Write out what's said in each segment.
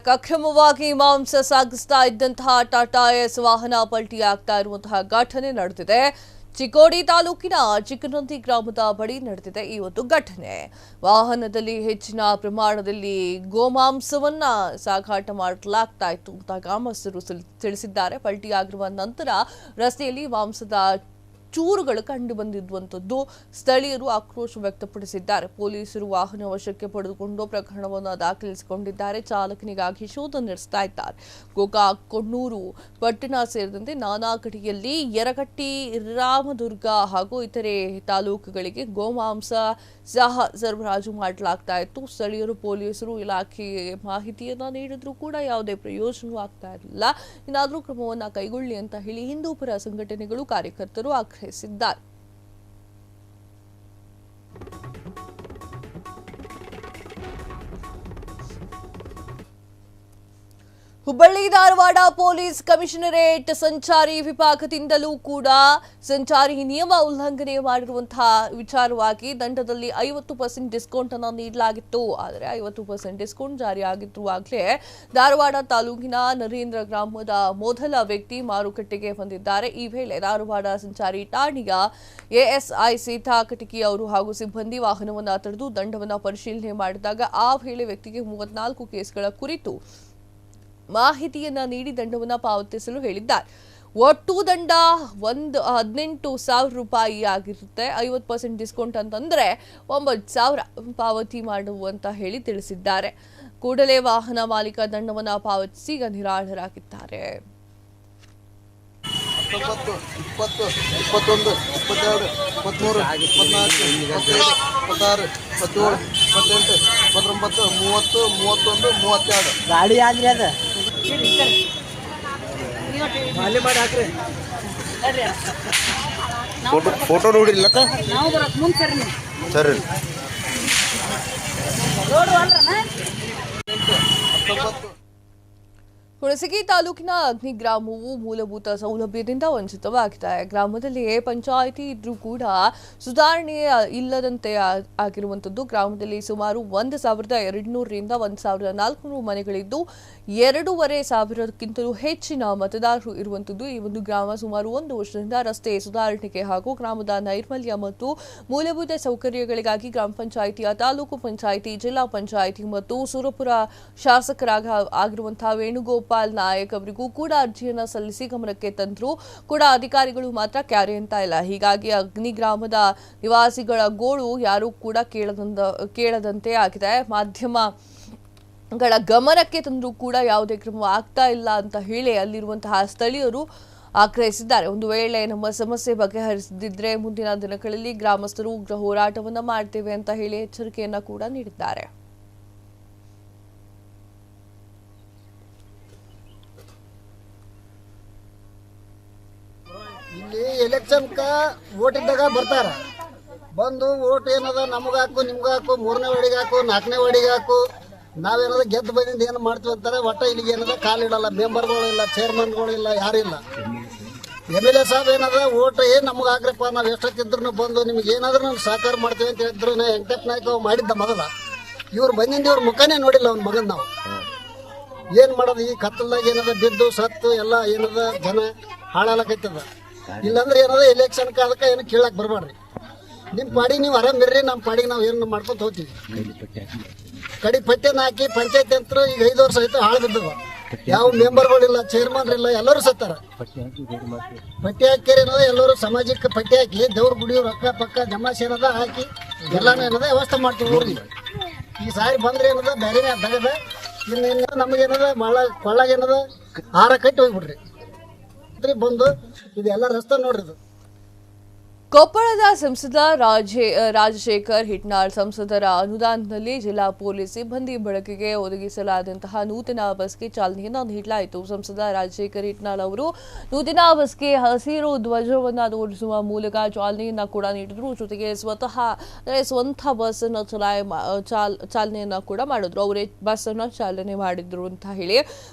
ಅಕ್ರಮವಾಗಿ ಮಾಂಸ ಸಾಗಿಸ್ತಾ ಇದ್ದಂತಹ ಟಾಟಾ ಎಸ್ ವಾಹನ ಪಲ್ಟಿಯಾಗ್ತಾ ಇರುವಂತಹ ಘಟನೆ ನಡೆದಿದೆ. ಚಿಕ್ಕೋಡಿ ತಾಲೂಕಿನ ಚಿಕ್ಕನಂದಿ ಗ್ರಾಮದ ಬಳಿ ನಡೆದಿದೆ ಈ ಒಂದು ಘಟನೆ. ವಾಹನದಲ್ಲಿ ಹೆಚ್ಚಿನ ಪ್ರಮಾಣದಲ್ಲಿ ಗೋಮಾಂಸವನ್ನ ಸಾಗಾಟ ಮಾಡಲಾಗ್ತಾ ಇತ್ತು ಅಂತ ಗ್ರಾಮಸ್ಥರು ತಿಳಿಸಿದ್ದಾರೆ. ಪಲ್ಟಿಯಾಗಿರುವ ನಂತರ ರಸ್ತೆಯಲ್ಲಿ ಮಾಂಸದ ಚೂರುಗಳು ಕಂಡು ಬಂದಿರುವಂತದ್ದು ಸ್ಥಳೀಯರು ಆಕ್ರೋಶ ವ್ಯಕ್ತಪಡಿಸಿದ್ದಾರೆ. ಪೊಲೀಸರು ವಾಹನ ವಶಕ್ಕೆ ಪಡೆದುಕೊಂಡು ಪ್ರಕರಣವನ್ನು ದಾಖಲಿಸಿಕೊಂಡಿದ್ದಾರೆ. ಚಾಲಕನಿಗಾಗಿ ಶೋಧ ನಡೆಸ್ತಾ ಇದ್ದಾರೆ. ಗೋಕಾಕ್, ಕೊಣ್ಣೂರು ಪಟ್ಟಣ ಸೇರಿದಂತೆ ನಾನಾ ಕಡೆಯಲ್ಲಿ ಯರಗಟ್ಟಿ, ರಾಮದುರ್ಗ ಹಾಗೂ ಇತರೆ ತಾಲೂಕುಗಳಿಗೆ ಗೋಮಾಂಸ ಸಹ ಸರಬರಾಜು ಮಾಡಲಾಗ್ತಾ ಇತ್ತು. ಸ್ಥಳೀಯರು ಪೊಲೀಸರು ಇಲಾಖೆಗೆ ಮಾಹಿತಿಯನ್ನ ನೀಡಿದ್ರೂ ಕೂಡ ಯಾವುದೇ ಪ್ರಯೋಜನವಾಗ್ತಾ ಇರಲಿಲ್ಲ. ಇನ್ನಾದರೂ ಕ್ರಮವನ್ನ ಕೈಗೊಳ್ಳಿ ಅಂತ ಹೇಳಿ ಹಿಂದೂ ಪರ ಸಂಘಟನೆಗಳು, ಕಾರ್ಯಕರ್ತರು ಆಗ್ರಹಿಸಿದ್ದಾರೆ. ಹುಬ್ಬಳ್ಳಿ ಧಾರವಾಡ ಪೊಲೀಸ್ ಕಮಿಷನರೇಟ್ ಸಂಚಾರಿ ವಿಭಾಗದಿಂದಲೂ ಕೂಡ ಸಂಚಾರಿ ನಿಯಮ ಉಲ್ಲಂಘನೆ ಮಾಡಿರುವಂತಹ ವಿಚಾರವಾಗಿ ದಂಡದಲ್ಲಿ 50% ಡಿಸ್ಕೌಂಟ್ ಅನ್ನು ನೀಡಲಾಗಿತ್ತು. ಆದರೆ 50% ಡಿಸ್ಕೌಂಟ್ ಜಾರಿಯಾಗಿರುವಾಗಲೇ ಧಾರವಾಡ ತಾಲೂಕಿನ ನರೇಂದ್ರ ಗ್ರಾಮದ ಮೊದಲ ವ್ಯಕ್ತಿ ಮಾರುಕಟ್ಟೆಗೆ ಬಂದಿದ್ದಾರೆ. ಈ ವೇಳೆ ಧಾರವಾಡ ಸಂಚಾರಿ ಠಾಣೆಯ ಎಎಸ್ಐ ಸೀತಾ ಕಟಕಿ ಅವರು ಹಾಗೂ ಸಿಬ್ಬಂದಿ ವಾಹನವನ್ನು ತಡೆದು ದಂಡವನ್ನು ಪರಿಶೀಲನೆ ಮಾಡಿದಾಗ ಆ ವೇಳೆ ವ್ಯಕ್ತಿಗೆ 34 ಕೇಸ್ಗಳ ಕುರಿತು ಮಾಹಿತಿಯನ್ನ ನೀಡಿ ದಂಡವನ್ನು ಪಾವತಿಸಲು ಹೇಳಿದ್ದಾರೆ. ಒಟ್ಟು ದಂಡ 18,000 ರೂಪಾಯಿ ಆಗಿರುತ್ತೆ. 50% ಡಿಸ್ಕೌಂಟ್ ಅಂತಂದ್ರೆ 9,000 ಪಾವತಿ ಮಾಡುವಂತ ಹೇಳಿ ತಿಳಿಸಿದ್ದಾರೆ. ಕೂಡಲೇ ವಾಹನ ಮಾಲೀಕ ದಂಡವನ್ನು ಪಾವತಿಸಿ ಈಗ ನಿರಾಳರಾಗಿದ್ದಾರೆ. 19, 20, 21, 22, 23, 24, 25, 26, 27, 28, 29, 30, 31, 32 ಗಾಡಿ ಆಗ್ರಿ ಅದ ಫೋಟೋ ನೋಡಿರ್ಲಕ್ಕ ಸರಿ. ಹುಣಸಗಿ ತಾಲೂಕಿನ ಅಗ್ನಿ ಗ್ರಾಮವು ಮೂಲಭೂತ ಸೌಲಭ್ಯದಿಂದ ವಂಚಿತವಾಗಿದೆ. ಗ್ರಾಮದಲ್ಲಿಯೇ ಪಂಚಾಯಿತಿ ಇದ್ರೂ ಕೂಡ ಸುಧಾರಣೆ ಇಲ್ಲದಂತೆ ಆಗಿರುವಂತದ್ದು. ಗ್ರಾಮದಲ್ಲಿ ಸುಮಾರು 1,200ರಿಂದ 1,400 ಮನೆಗಳಿದ್ದು 2,500ಕ್ಕಿಂತಲೂ ಹೆಚ್ಚಿನ ಮತದಾರರು ಇರುವಂತದ್ದು. ಈ ಒಂದು ಗ್ರಾಮ ಸುಮಾರು 1 ವರ್ಷದಿಂದ ರಸ್ತೆ ಸುಧಾರಣೆಗೆ ಹಾಗೂ ಗ್ರಾಮದ ನೈರ್ಮಲ್ಯ ಮತ್ತು ಮೂಲಭೂತ ಸೌಕರ್ಯಗಳಿಗಾಗಿ ಗ್ರಾಮ ಪಂಚಾಯಿತಿಯ ತಾಲೂಕು ಪಂಚಾಯಿತಿ, ಜಿಲ್ಲಾ ಪಂಚಾಯಿತಿ ಮತ್ತು ಸುರಪುರ ಶಾಸಕರಾಗಿರುವಂತಹ ವೇಣುಗೋಪಾಲ್ ನಾಯಕ್ ಅವರಿಗೂ ಕೂಡ ಅರ್ಜಿಯನ್ನ ಸಲ್ಲಿಸಿ ಗಮನಕ್ಕೆ ತಂದ್ರು ಕೂಡ ಅಧಿಕಾರಿಗಳು ಮಾತ್ರ ಕ್ಯಾರೆ ಅಂತ ಇಲ್ಲ. ಹೀಗಾಗಿ ಅಗ್ನಿ ಗ್ರಾಮದ ನಿವಾಸಿಗಳ ಗೋಳು ಯಾರೂ ಕೂಡ ಕೇಳದಂತೆ ಆಗಿದೆ. ಮಾಧ್ಯಮಗಳ ಗಮನಕ್ಕೆ ತಂದರೂ ಕೂಡ ಯಾವುದೇ ಕ್ರಮ ಆಗ್ತಾ ಇಲ್ಲ ಅಂತ ಹೇಳಿ ಅಲ್ಲಿರುವಂತಹ ಸ್ಥಳೀಯರು ಆಗ್ರಹಿಸಿದ್ದಾರೆ. ಒಂದು ವೇಳೆ ನಮ್ಮ ಸಮಸ್ಯೆ ಬಗೆಹರಿಸದಿದ್ರೆ ಮುಂದಿನ ದಿನಗಳಲ್ಲಿ ಗ್ರಾಮಸ್ಥರು ಉಗ್ರ ಹೋರಾಟವನ್ನ ಮಾಡ್ತೇವೆ ಅಂತ ಹೇಳಿ ಎಚ್ಚರಿಕೆಯನ್ನ ಕೂಡ ನೀಡಿದ್ದಾರೆ. ಇಲ್ಲಿ ಎಲೆಕ್ಷನ್ಕ ವೋಟ್ ಇದ್ದಾಗ ಬರ್ತಾರ. ಬಂದು ವೋಟ್ ಏನದ ನಮಗಾಕು, ನಿಮ್ಗಾಕು, 3ನೇ ವಾರ್ಡಿಗೆ ಹಾಕು, 4ನೇ ವಾರ್ಡಿಗೆ ಹಾಕು, ನಾವೇನದ ಗೆದ್ದು ಬಂದಿಂದ ಏನು ಮಾಡ್ತೀವಿ ಅಂತಾರೆ. ಒಟ್ಟ ಇಲ್ಲಿಗೆ ಏನದ ಕಾಲಿಡಲ್ಲ, ಮೆಂಬರ್ಗಳು ಇಲ್ಲ, ಚೇರ್ಮನ್ಗಳು ಇಲ್ಲ, ಯಾರಿಲ್ಲ. MLA ಸಾಹೇಬ್ ಏನದ ವೋಟ್ ಏನು ನಮ್ಗೆ ಹಾಕ್ರಪ್ಪ, ನಾವು ಎಷ್ಟೊತ್ತಿದ್ರು ಬಂದು ನಿಮ್ಗೆ ಏನಾದ್ರೂ ನಾವು ಸಹಕಾರ ಮಾಡ್ತೀವಿ ಅಂತ ಹೇಳಿದ್ರು. ವೆಂಕಟಪ್ಪ ನಾಯ್ಕ ಮಾಡಿದ್ದ ಮೊದಲ. ಇವ್ರು ಬಂದಿಂದ ಇವ್ರ ಮುಖನೇ ನೋಡಿಲ್ಲ ಅವ್ನ ಮಗನ್. ನಾವು ಏನು ಮಾಡೋದು? ಈ ಕತ್ತಲ್ದಾಗ ಏನದ ಬಿದ್ದು ಸತ್ತು ಎಲ್ಲ ಏನದ ಜನ ಹಾಳಾಲಕೈತದ. ಇಲ್ಲಾಂದ್ರೆ ಏನದ ಎಲೆಕ್ಷನ್ಗೆ ಅದಕ್ಕೆ ಏನು ಕೇಳಕ್ ಬರಬೇಡ್ರಿ. ನಿಮ್ಮ ಪಾಡಿಗೆ ನೀವು ಆರಾಮಿರ್ರಿ, ನಮ್ಮ ಪಾಡಿಗೆ ನಾವು ಏನು ಮಾಡ್ಕೊತ ಹೋಗ್ತೀವಿ. ಕಡಿ ಪಟ್ಟೆನ ಹಾಕಿ ಪಂಚಾಯತ್ ಅಂತ ಈಗ 5 ವರ್ಷ ಆಯ್ತು ಹಾಳು ಬಿದ್ದದ. ಯಾವ ಮೆಂಬರ್ಗಳಿಲ್ಲ, ಚೇರ್ಮನ್ ಇಲ್ಲ, ಎಲ್ಲರೂ ಸತ್ತಾರ. ಪಟ್ಟಿ ಹಾಕಿರಿ ಏನದ ಎಲ್ಲರೂ ಸಮಾಜಕ್ಕೆ ಪಟ್ಟಿ ಹಾಕಿ ದೇವ್ರ ಗುಡಿ ರೊಕ್ಕ ಪಕ್ಕ ಜಮಾಸಿ ಏನದ ಹಾಕಿ ಎಲ್ಲಾನು ಏನದ ವ್ಯವಸ್ಥೆ ಮಾಡ್ತೀವಿ ಊರಿಗೆ. ಈ ಸಾರಿ ಬಂದ್ರೆ ಏನದ ಬೇರೆ ತಗದ ಇನ್ನೇನ ನಮಗೇನದ ಕೊಳ್ಳಾಗ ಏನದ ಹಾರ ಕಟ್ಟಿ ಹೋಗ್ಬಿಡ್ರಿ. ಬಂದು ಇದೆಲ್ಲ ರಸ್ತೆ ನೋಡ್ರಿ. ಇದು ಕೊಪ್ಪಳದ ಸಂಸದ ರಾಜಶೇಖರ್ ಹಿಟ್ನಾಳ್ ಸಂಸದರ ಅನುದಾನದಲ್ಲಿ ಜಿಲ್ಲಾ ಪೊಲೀಸ್ ಸಿಬ್ಬಂದಿ ಬಳಕೆಗೆ ಒದಗಿಸಲಾದಂತಹ ನೂತನ ಬಸ್ಗೆ ಚಾಲನೆಯನ್ನು ನೀಡಲಾಯಿತು. ಸಂಸದ ರಾಜಶೇಖರ್ ಹಿಟ್ನಾಳ್ ಅವರು ನೂತನ ಬಸ್ಗೆ ಹಸಿರು ಧ್ವಜವನ್ನು ತೋರಿಸುವ ಮೂಲಕ ಚಾಲನೆಯನ್ನ ಕೂಡ ನೀಡಿದ್ರು. ಜೊತೆಗೆ ಸ್ವಂತ ಬಸ್ ಅನ್ನು ಚಾಲನೆಯನ್ನ ಕೂಡ ಮಾಡಿದ್ರು. ಅವರೇ ಬಸ್ ಅನ್ನು ಚಾಲನೆ ಮಾಡಿದ್ರು ಅಂತ ಹೇಳಿ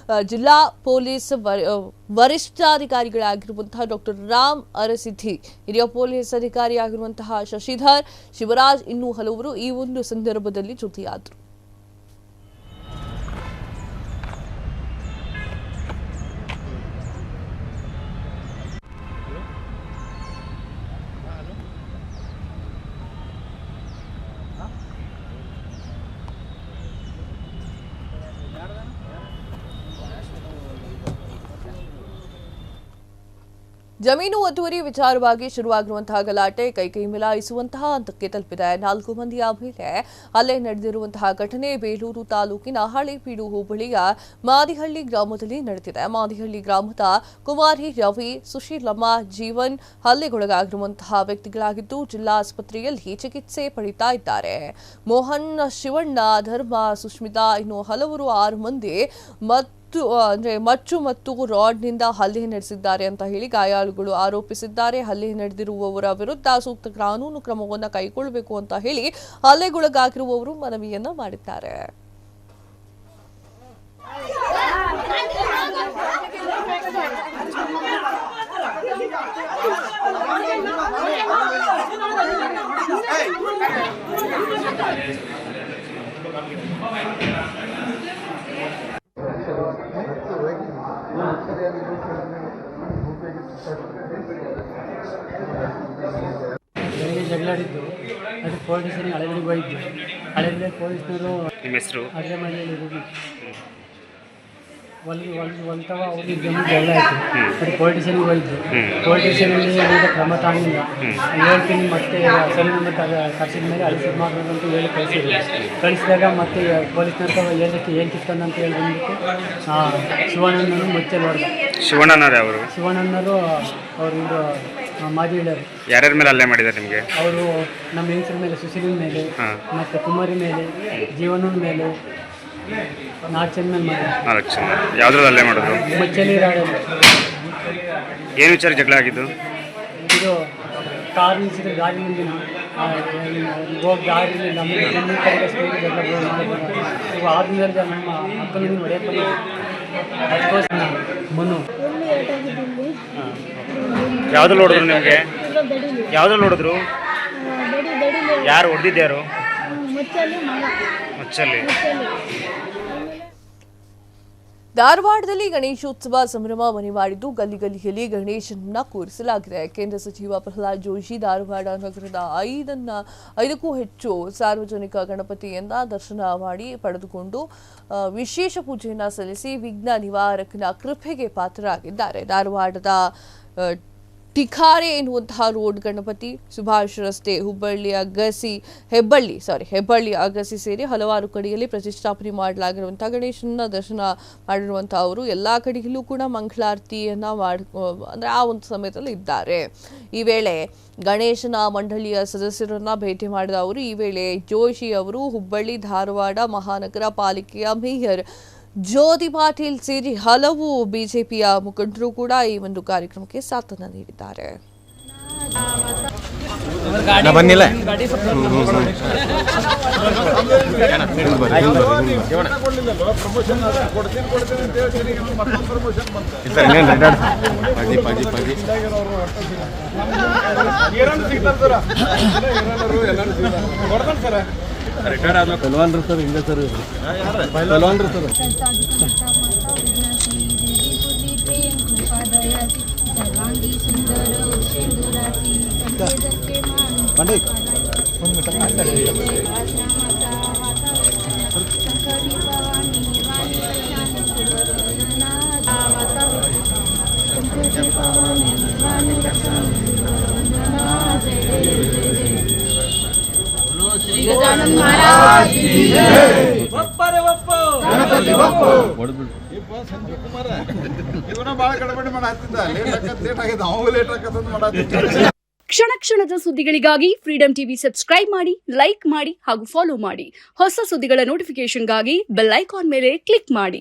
ಜಿಲ್ಲಾ ಪೊಲೀಸ್ ವರಿಷ್ಠಾಧಿಕಾರಿಗಳಾಗಿರುವಂತಹ ಡಾಕ್ಟರ್ ರಾಮ್ ಅರಸಿದ್ಧಿ, ಹಿರಿಯ ಪೊಲೀಸ್ ಅಧಿಕಾರಿಯಾಗಿರುವಂತಹ ಶಶಿಧರ್, ಶಿವರಾಜ್ ಇನ್ನೂ ಹಲವರು ಈ ಒಂದು ಸಂದರ್ಭದಲ್ಲಿ ಜೊತೆಯಾದರು. ಜಮೀನು ಒತ್ತುವರಿ ವಿಚಾರವಾಗಿ ಶುರುವಾಗಿರುವಂತಹ ಗಲಾಟೆ ಕೈ ಮಿಲಾಯಿಸುವಂತಹ ಹಂತಕ್ಕೆ ತಲುಪಿದೆ. 4 ಮಂದಿಯ ಮೇಲೆ ಹಲ್ಲೆ ನಡೆದಿರುವಂತಹ ಘಟನೆ ಬೇಲೂರು ತಾಲೂಕಿನ ಹಳೇಬೀಡು ಹೋಬಳಿಯ ಮಾದಿಹಳ್ಳಿ ಗ್ರಾಮದಲ್ಲಿ ನಡೆದಿದೆ. ಮಾದಿಹಳ್ಳಿ ಗ್ರಾಮದ ಕುಮಾರಿ ರವಿ, ಸುಶೀಲಮ್ಮ, ಜೀವನ್ ಹಲ್ಲೆಗೊಳಗಾಗಿರುವಂತಹ ವ್ಯಕ್ತಿಗಳಾಗಿದ್ದು ಜಿಲ್ಲಾ ಆಸ್ಪತ್ರೆಯಲ್ಲಿ ಚಿಕಿತ್ಸೆ ಪಡೆಯುತ್ತಾ ಇದ್ದಾರೆ. ಮೋಹನ್, ಶಿವಣ್ಣ, ಧರ್ಮ, ಸುಷ್ಮಿತಾ ಇನ್ನು ಹಲವರು 6 ಮಂದಿ ಮಚ್ಚು ಮತ್ತು ರಾಡ್ನಿಂದ ಹಲ್ಲೆ ನಡೆಸಿದ್ದಾರೆ ಅಂತ ಹೇಳಿ ಗಾಯಾಳುಗಳು ಆರೋಪಿಸಿದ್ದಾರೆ. ಹಲ್ಲೆ ನಡೆದಿರುವವರ ವಿರುದ್ಧ ಸೂಕ್ತ ಕಾನೂನು ಕ್ರಮವನ್ನು ಕೈಗೊಳ್ಳಬೇಕು ಅಂತ ಹೇಳಿ ಹಲ್ಲೆಗೊಳಗಾಗಿರುವವರು ಮನವಿಯನ್ನ ಮಾಡಿದ್ದಾರೆ. ಬೆಳಗ್ಗೆ ಜಗಳಾಡಿದ್ದು ಅದು ಪೊಲೀಸ್ ಸ್ಟೇಷನ್ಗೆ ಹಳೆಬೀಡಿಗೆ ಹೋಗಿದ್ದು. ಹಳೆಬೀಡಿಗೆ ಪೊಲೀಸ್ನವರು ನಿಮ್ಮ ಹೆಸರು ಅಡುಗೆ ಮನೆಯಲ್ಲಿ ಹೊಲ್ತವ ಅವ್ರಿಗೆ ಜಮೀನು ಜಗಳ ಆಯಿತು. ಅದು ಪೊಲೀಸ್ ಸ್ಟೇಷನ್ಗೆ ಹೋಗಿದ್ದು. ಪೊಲೀಸ್ ಸ್ಟೇಷನಲ್ಲಿ ಏನಾದರೂ ಕ್ರಮ ತಗೊಂಡಿಲ್ಲ. ಹೇಳ್ತೀನಿ ಮತ್ತೆ ಸರಿ ಮತ್ತೆ ಕರ್ಸಿದ ಮೇಲೆ ಅಲ್ಲಿ ಸಿದ್ ಮಾಡಬೇಕು ಅಂತ ಹೇಳಿ ಕಳಿಸಿದಾಗ ಮತ್ತೆ ಪೊಲೀಸ್ನವ್ರು ಏನು ಕಿತ್ತಂದು ಅಂತ ಹೇಳಿ ಬಂದ್ಬಿಟ್ಟು ಶಿವಣ್ಣನನ್ನು ಮುಚ್ಚೆ ನೋಡಿದೆ. ಶಿವಣ್ಣನವರು ಅವರು ಶಿವಣ್ಣನವರು ಅವರು ಇದು ಮಾದಿಹಳ್ಳಿಯವರು. ಯಾರ್ಯಾರ ಮೇಲೆ ಹಲ್ಲೆ ಮಾಡಿದ್ದಾರೆ ನಿಮಗೆ? ಅವರು ನಮ್ಮ ಹೆಂಗಸರ ಮೇಲೆ, ಸುಶೀಲಿನ ಮೇಲೆ, ಮತ್ತು ಕುಮಾರಿ ಮೇಲೆ, ಜೀವನನ ಮೇಲೆ, 4 ಜನ ಮೇಲೆ ಮಾಡಿದ್ರು. 4 ಜನ ಯಾವ್ದ್ರಲ್ಲಿ ಹಲ್ಲೆ ಮಾಡಿದ್ರು? ಮುಚ್ಚಲಿ ರಾಡಲ್ಲಿ. ಏನು ವಿಚಾರ ಜಗಳ ಆಗಿದ್ದು? ಇದು ಕಾರ್ ನಿಲ್ಸಿದ್ರೆ ಗಾಡಿ ಮುಂದಿನ ಹೋಗಿ ಗಾಡಿ ನಮ್ಮ ಕಡೆಗೆ ಸ್ಪೀಡ್ ಜಗಳ ಮಾಡಿದ್ರು. ಈಗ ಆದ್ಮೇಲೆ ನಮ್ಮ ಅಕ್ಕನಿಗೆ ಹೊಡೆಯಕ್ಕೆ ಅದಕ್ಕೋಸ್ಕರ ಮನು ಯಾವ್ದ್ರಲ್ಲಿ ಹೊಡೆದ್ರು ನಿಮಗೆ? ಯಾವ್ದ್ರಲ್ಲಿ ಹೊಡೆದ್ರು? ಯಾರು ಹೊಡೆದಿದ್ಯಾರು? ಮಚ್ಚಲ್ಲಿ. ಧಾರವಾಡದಲ್ಲಿ ಗಣೇಶೋತ್ಸವ ಸಂಭ್ರಮ ಮನೆ ಮಾಡಿದ್ದು ಗಲ್ಲಿಯಲ್ಲಿ ಗಣೇಶನನ್ನ ಕೂರಿಸಲಾಗಿದೆ. ಕೇಂದ್ರ ಸಚಿವ ಪ್ರಹ್ಲಾದ್ ಜೋಶಿ ಧಾರವಾಡ ನಗರದ 5ಕ್ಕೂ ಹೆಚ್ಚು ಸಾರ್ವಜನಿಕ ಗಣಪತಿಯನ್ನ ದರ್ಶನ ಮಾಡಿ ಪಡೆದುಕೊಂಡು ವಿಶೇಷ ಪೂಜೆಯನ್ನ ಸಲ್ಲಿಸಿ ವಿಘ್ನ ನಿವಾರಕನ ಕೃಪೆಗೆ ಪಾತ್ರರಾಗಿದ್ದಾರೆ. ಧಾರವಾಡದ ಟಿಖಾರೆ ಎನ್ನುವಂತಹ ರೋಡ್ ಗಣಪತಿ, ಸುಭಾಷ್ ರಸ್ತೆ, ಹೆಬ್ಬಳ್ಳಿ ಅಗಸಿ ಸೇರಿ ಹಲವಾರು ಕಡೆಯಲ್ಲಿ ಪ್ರತಿಷ್ಠಾಪನೆ ಮಾಡಲಾಗಿರುವಂತಹ ಗಣೇಶನ ದರ್ಶನ ಮಾಡಿರುವಂತಹ ಅವರು ಎಲ್ಲಾ ಕಡೆಯಲ್ಲೂ ಕೂಡ ಮಂಗಳಾರತಿಯನ್ನ ಅಂದ್ರೆ ಆ ಒಂದು ಸಮಯದಲ್ಲಿ ಇದ್ದಾರೆ. ಈ ವೇಳೆ ಗಣೇಶನ ಮಂಡಳಿಯ ಸದಸ್ಯರನ್ನ ಭೇಟಿ ಮಾಡಿದ ಅವರು ಈ ವೇಳೆ ಜೋಶಿ ಅವರು ಹುಬ್ಬಳ್ಳಿ ಧಾರವಾಡ ಮಹಾನಗರ ಪಾಲಿಕೆಯ ಮೇಯರ್ ಜ್ಯೋತಿ ಪಾಟೀಲ್ ಸೇರಿ ಹಲವು ಬಿಜೆಪಿಯ ಮುಖಂಡರು ಕೂಡ ಈ ಒಂದು ಕಾರ್ಯಕ್ರಮಕ್ಕೆ ಸಾಥನ್ನ ನೀಡಿದ್ದಾರೆ. ಪಲ್ವಾನ್ರು ಸರ್, ಹಿಂಗೆ ಸರ್ ಪಲ್ವಾನ್ರು ಸರ್. ಕ್ಷಣ ಕ್ಷಣದ ಸುದ್ದಿಗಳಿಗಾಗಿ ಫ್ರೀಡಂ ಟಿವಿ ಸಬ್ಸ್ಕ್ರೈಬ್ ಮಾಡಿ, ಲೈಕ್ ಮಾಡಿ ಹಾಗೂ ಫಾಲೋ ಮಾಡಿ. ಹೊಸ ಸುದ್ದಿಗಳ ನೋಟಿಫಿಕೇಶನ್ಗಾಗಿ ಬೆಲ್ ಐಕಾನ್ ಮೇಲೆ ಕ್ಲಿಕ್ ಮಾಡಿ.